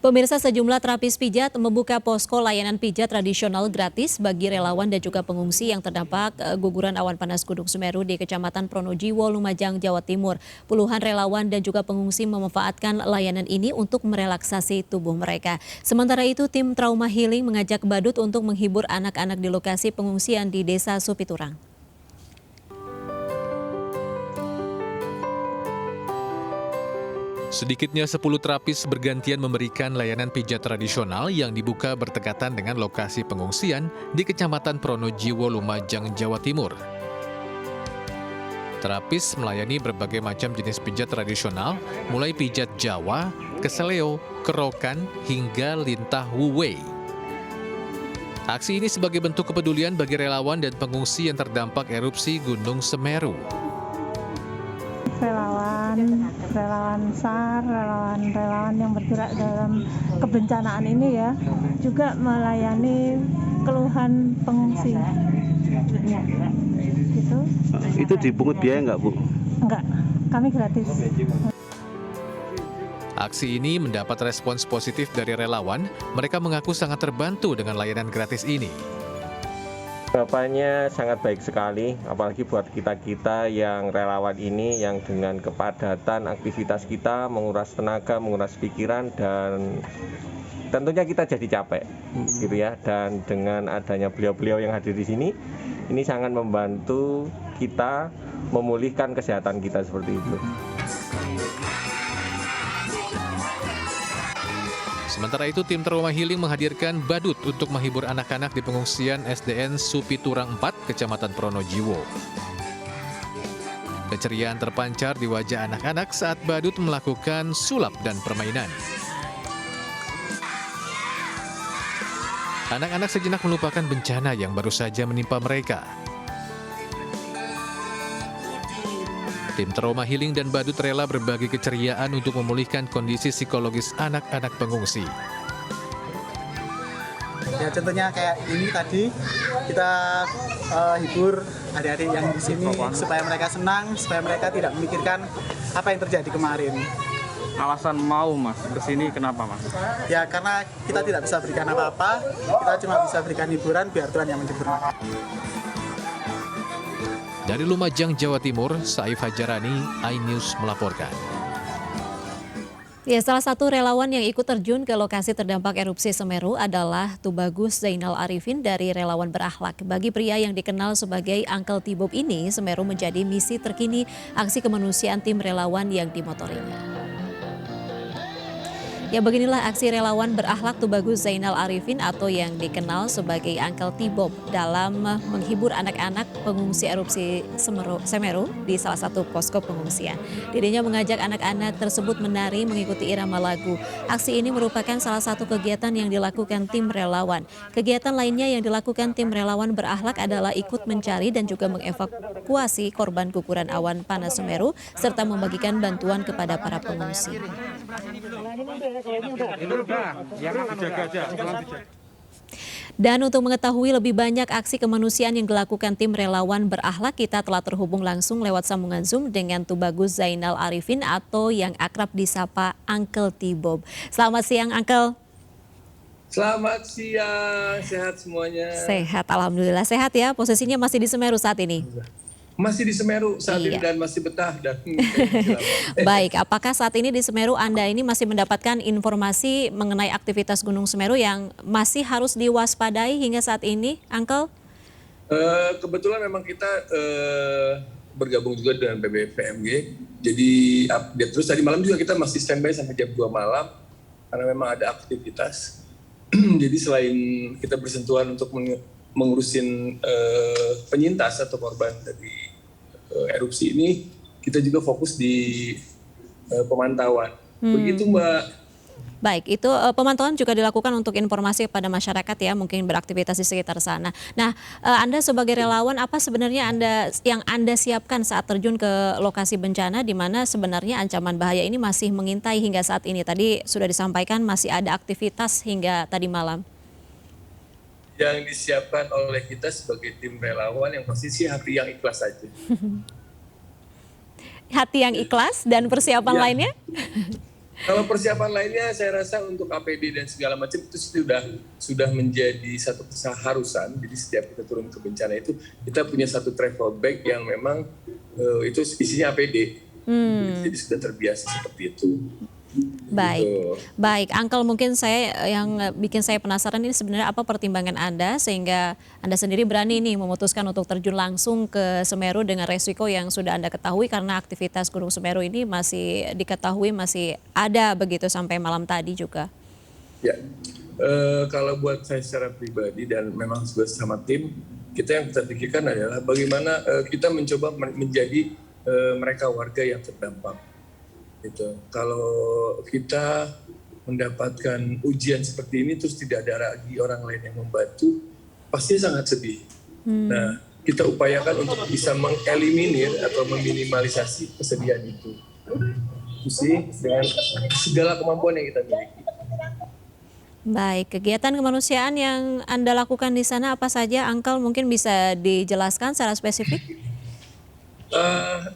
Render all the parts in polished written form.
Pemirsa, sejumlah terapis pijat membuka posko layanan pijat tradisional gratis bagi relawan dan juga pengungsi yang terdampak guguran awan panas Gunung Semeru di Kecamatan Pronojiwo, Lumajang, Jawa Timur. Puluhan relawan dan juga pengungsi memanfaatkan layanan ini untuk merelaksasi tubuh mereka. Sementara itu, tim Trauma Healing mengajak badut untuk menghibur anak-anak di lokasi pengungsian di Desa Supiturang. Sedikitnya 10 terapis bergantian memberikan layanan pijat tradisional yang dibuka berdekatan dengan lokasi pengungsian di Kecamatan Pronojiwo, Lumajang, Jawa Timur. Terapis melayani berbagai macam jenis pijat tradisional, mulai pijat Jawa, keseleo, kerokan, hingga lintah wuwei. Aksi ini sebagai bentuk kepedulian bagi relawan dan pengungsi yang terdampak erupsi Gunung Semeru. Relawan SAR, relawan yang bergerak dalam kebencanaan ini ya, juga melayani keluhan pengungsi. Gitu. Itu dipungut biaya nggak, Bu? Enggak, kami gratis. Aksi ini mendapat respons positif dari relawan. Mereka mengaku sangat terbantu dengan layanan gratis ini. Harapannya sangat baik sekali, apalagi buat kita-kita yang relawan ini yang dengan kepadatan aktivitas kita menguras tenaga, menguras pikiran, dan tentunya kita jadi capek gitu ya. Dan dengan adanya beliau-beliau yang hadir di sini, ini sangat membantu kita memulihkan kesehatan kita seperti itu. Sementara itu, tim Trauma Healing menghadirkan badut untuk menghibur anak-anak di pengungsian SDN Supiturang 4, Kecamatan Pronojiwo. Keceriaan terpancar di wajah anak-anak saat badut melakukan sulap dan permainan. Anak-anak sejenak melupakan bencana yang baru saja menimpa mereka. Tim Trauma Healing dan badut rela berbagi keceriaan untuk memulihkan kondisi psikologis anak-anak pengungsi. Ya contohnya kayak ini tadi kita hibur adik-adik yang di sini supaya mereka senang, supaya mereka tidak memikirkan apa yang terjadi kemarin. Alasan mau Mas kesini kenapa Mas? Ya karena kita tidak bisa berikan apa-apa, kita cuma bisa berikan hiburan biar Tuhan yang menghibur. Dari Lumajang, Jawa Timur, Saif Hajarani, iNews melaporkan. Ya, salah satu relawan yang ikut terjun ke lokasi terdampak erupsi Semeru adalah Tubagus Zainal Arifin dari Relawan Berakhlak. Bagi pria yang dikenal sebagai Uncle Tibob ini, Semeru menjadi misi terkini aksi kemanusiaan tim relawan yang dimotorinya. Ya, beginilah aksi relawan berakhlak Tubagus Zainal Arifin atau yang dikenal sebagai Uncle Tibob dalam menghibur anak-anak pengungsi erupsi Semeru di salah satu posko pengungsian. Dirinya mengajak anak-anak tersebut menari mengikuti irama lagu. Aksi ini merupakan salah satu kegiatan yang dilakukan tim relawan. Kegiatan lainnya yang dilakukan tim relawan berakhlak adalah ikut mencari dan juga mengevakuasi korban guguran awan panas Semeru serta membagikan bantuan kepada para pengungsi. Dan untuk mengetahui lebih banyak aksi kemanusiaan yang dilakukan tim relawan berakhlak, kita telah terhubung langsung lewat sambungan Zoom dengan Tubagus Zainal Arifin atau yang akrab disapa Uncle Tibob. Selamat siang, Uncle. Selamat siang, sehat semuanya? Sehat, alhamdulillah sehat ya. Posisinya masih di Semeru saat ini? Masih di Semeru saat ini dan masih betah dan Baik, apakah saat ini di Semeru Anda ini masih mendapatkan informasi mengenai aktivitas Gunung Semeru yang masih harus diwaspadai hingga saat ini, Uncle? Kebetulan memang kita bergabung juga dengan PBVMG, jadi update terus. Tadi malam juga kita masih standby sampai jam 2 malam karena memang ada aktivitas. Jadi selain kita bersentuhan untuk mengurusin penyintas atau korban dari erupsi ini, kita juga fokus di pemantauan. Begitu Mbak. Baik, itu pemantauan juga dilakukan untuk informasi kepada masyarakat ya, mungkin beraktivitas di sekitar sana. Nah, Anda sebagai relawan, apa sebenarnya yang Anda siapkan saat terjun ke lokasi bencana di mana sebenarnya ancaman bahaya ini masih mengintai hingga saat ini? Tadi sudah disampaikan masih ada aktivitas hingga tadi malam. Yang disiapkan oleh kita sebagai tim relawan yang pasti sih hati yang ikhlas saja. Hati yang ikhlas dan persiapan lainnya? Kalau persiapan lainnya saya rasa untuk APD dan segala macam itu sudah menjadi satu keseharusan. Jadi setiap kita turun ke bencana itu kita punya satu travel bag yang memang itu isinya APD. Jadi sudah terbiasa seperti itu. Baik, Gitu. baik, Uncle, mungkin yang bikin saya penasaran ini sebenarnya apa pertimbangan Anda sehingga Anda sendiri berani nih memutuskan untuk terjun langsung ke Semeru dengan resiko yang sudah Anda ketahui karena aktivitas Gunung Semeru ini masih diketahui masih ada begitu sampai malam tadi juga. Ya, kalau buat saya secara pribadi dan memang bersama tim, yang kita pikirkan adalah bagaimana kita mencoba menjadi mereka warga yang terdampak. Gitu. Kalau kita mendapatkan ujian seperti ini terus tidak ada lagi orang lain yang membantu, pasti sangat sedih. Nah, kita upayakan untuk bisa mengeliminir atau meminimalisasi kesedihan itu. Itu sih dengan segala kemampuan yang kita miliki. Baik, kegiatan kemanusiaan yang Anda lakukan di sana apa saja, Uncle? Mungkin bisa dijelaskan secara spesifik?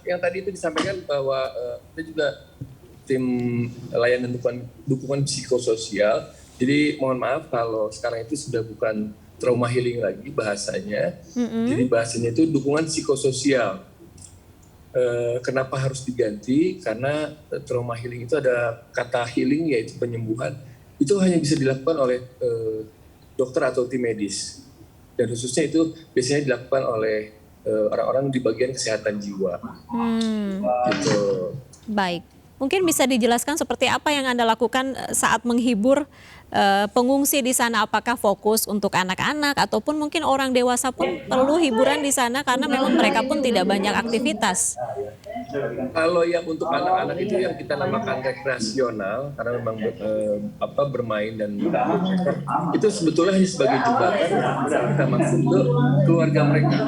Yang tadi itu disampaikan bahwa kita juga tim layanan dukungan psikososial. Jadi mohon maaf kalau sekarang itu sudah bukan trauma healing lagi bahasanya. Jadi bahasanya itu dukungan psikososial. Kenapa harus diganti? Karena trauma healing itu ada kata healing yaitu penyembuhan. Itu hanya bisa dilakukan oleh dokter atau tim medis. Dan khususnya itu biasanya dilakukan oleh orang-orang di bagian kesehatan jiwa. Gitu. Baik, mungkin bisa dijelaskan seperti apa yang Anda lakukan saat menghibur pengungsi di sana? Apakah fokus untuk anak-anak ataupun mungkin orang dewasa pun perlu hiburan di sana karena memang mereka pun tidak banyak aktivitas? Kalau yang untuk anak-anak itu yang kita namakan rekreasional karena memang bermain dan itu sebetulnya hanya sebagai jembatan kita masuk ke keluarga mereka.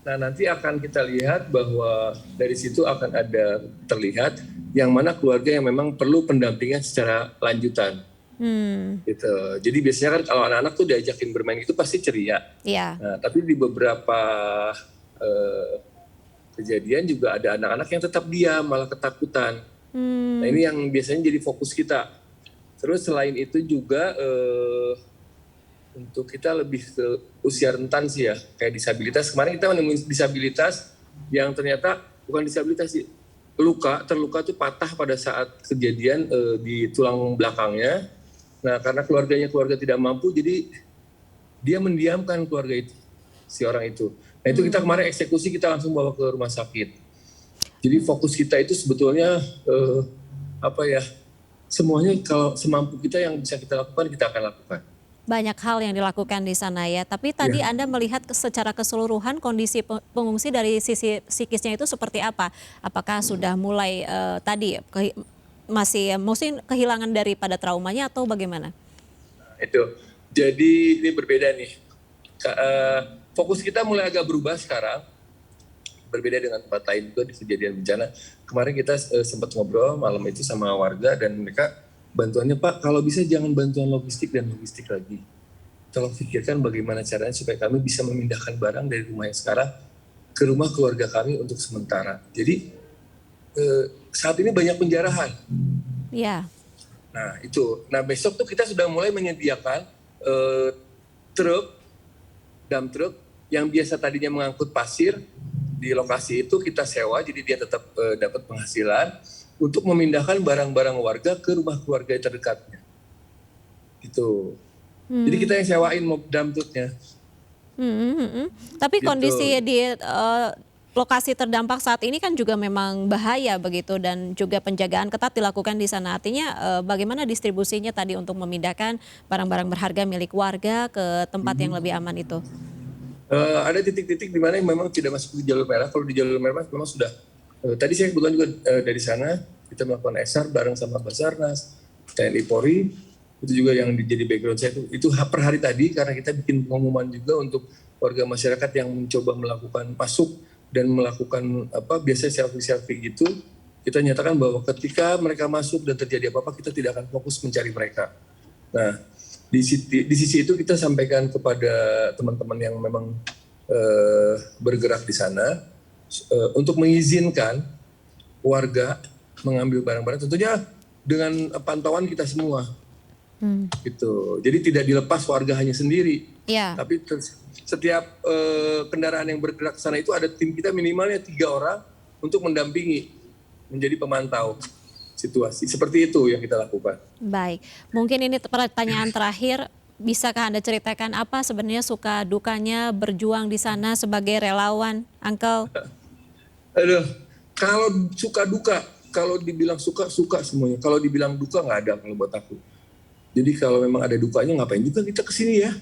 Nah, nanti akan kita lihat bahwa dari situ akan ada terlihat yang mana keluarga yang memang perlu pendampingan secara lanjutan. Gitu. Jadi biasanya kan kalau anak-anak tuh diajakin bermain itu pasti ceria. Iya. Nah, tapi di beberapa kejadian juga ada anak-anak yang tetap diam, malah ketakutan. Nah, ini yang biasanya jadi fokus kita. Terus selain itu juga untuk kita lebih ke usia rentan sih ya, kayak disabilitas. Kemarin kita menemukan disabilitas yang ternyata bukan disabilitas sih, terluka tuh patah pada saat kejadian di tulang belakangnya. Nah, karena keluarga tidak mampu, jadi dia mendiamkan keluarga itu, si orang itu. Nah, itu kita kemarin eksekusi, kita langsung bawa ke rumah sakit. Jadi fokus kita itu sebetulnya semuanya kalau semampu kita yang bisa kita lakukan, kita akan lakukan. Banyak hal yang dilakukan di sana ya, tapi tadi Anda melihat secara keseluruhan kondisi pengungsi dari sisi psikisnya itu seperti apa? Apakah sudah mulai mungkin kehilangan daripada traumanya atau bagaimana? Itu, jadi ini berbeda nih. Fokus kita mulai agak berubah sekarang, berbeda dengan tempat lain juga di kejadian bencana. Kemarin kita sempat ngobrol malam itu sama warga dan mereka bantuannya, Pak, kalau bisa jangan bantuan logistik lagi. Tolong pikirkan bagaimana caranya supaya kami bisa memindahkan barang dari rumah yang sekarang ke rumah keluarga kami untuk sementara. Jadi saat ini banyak penjarahan. Iya. Nah itu, besok tuh kita sudah mulai menyediakan dump truk yang biasa tadinya mengangkut pasir di lokasi itu kita sewa, jadi dia tetap dapat penghasilan untuk memindahkan barang-barang warga ke rumah keluarga terdekatnya. Gitu. Jadi kita yang sewain dump truknya. Tapi Gitu. kondisi di lokasi terdampak saat ini kan juga memang bahaya begitu dan juga penjagaan ketat dilakukan di sana. Artinya bagaimana distribusinya tadi untuk memindahkan barang-barang berharga milik warga ke tempat yang lebih aman itu? Ada titik-titik di mana yang memang tidak masuk di jalur merah. Kalau di jalur merah memang sudah. Tadi saya kebetulan juga dari sana kita melakukan SR bareng sama Basarnas, TNI Polri, itu juga yang jadi background saya itu per hari tadi karena kita bikin pengumuman juga untuk warga masyarakat yang mencoba melakukan masuk dan melakukan biasanya selfie gitu, kita nyatakan bahwa ketika mereka masuk dan terjadi apa-apa kita tidak akan fokus mencari mereka. Nah, di sisi itu kita sampaikan kepada teman-teman yang memang bergerak di sana untuk mengizinkan warga mengambil barang-barang. Tentunya dengan pantauan kita semua. Gitu. Jadi tidak dilepas warga hanya sendiri. Ya. Tapi setiap kendaraan yang bergerak ke sana itu ada tim kita minimalnya 3 orang untuk mendampingi, menjadi pemantau situasi. Seperti itu yang kita lakukan. Baik, mungkin ini pertanyaan terakhir. Bisakah Anda ceritakan apa sebenarnya suka dukanya berjuang di sana sebagai relawan, Uncle? Aduh, kalau suka duka, kalau dibilang suka semuanya. Kalau dibilang duka nggak ada kalau buat aku. Jadi kalau memang ada dukanya ngapain juga kita kesini ya.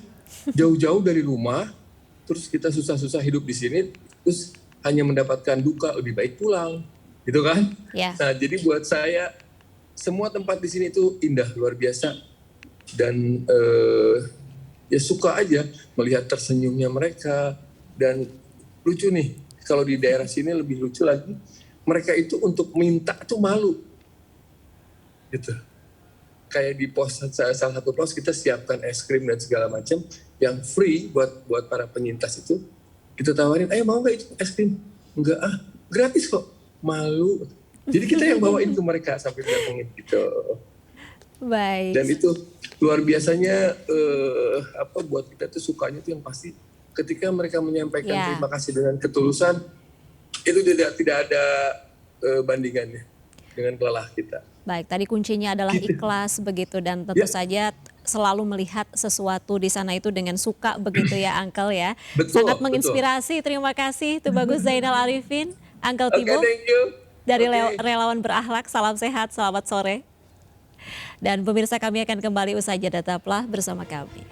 Jauh-jauh dari rumah, terus kita susah-susah hidup di sini, terus hanya mendapatkan duka, lebih baik pulang. Gitu kan? Ya. Nah, jadi buat saya, semua tempat di sini itu indah, luar biasa. Dan ya suka aja melihat tersenyumnya mereka. Dan lucu nih, kalau di daerah sini lebih lucu lagi, mereka itu untuk minta tuh malu. Gitu. Kayak di pos, salah satu pos kita siapkan es krim dan segala macam yang free buat para penyintas itu. Kita tawarin, ayo mau nggak itu es krim? Enggak gratis kok. Malu. Jadi kita yang bawain ke mereka sampai datengin gitu. Baik. Dan itu luar biasanya buat kita tuh sukanya tuh yang pasti ketika mereka menyampaikan terima kasih dengan ketulusan, itu tidak ada bandingannya dengan lelah kita. Baik, tadi kuncinya adalah ikhlas begitu, dan tentu saja selalu melihat sesuatu di sana itu dengan suka begitu ya, Uncle ya. Betul, sangat menginspirasi. Terima kasih Tubagus Zainal Arifin, Uncle Oke, Tibo thank you. dari Relawan Berakhlak. Salam sehat, selamat sore. Dan pemirsa, kami akan kembali usai jeda, tetaplah bersama kami.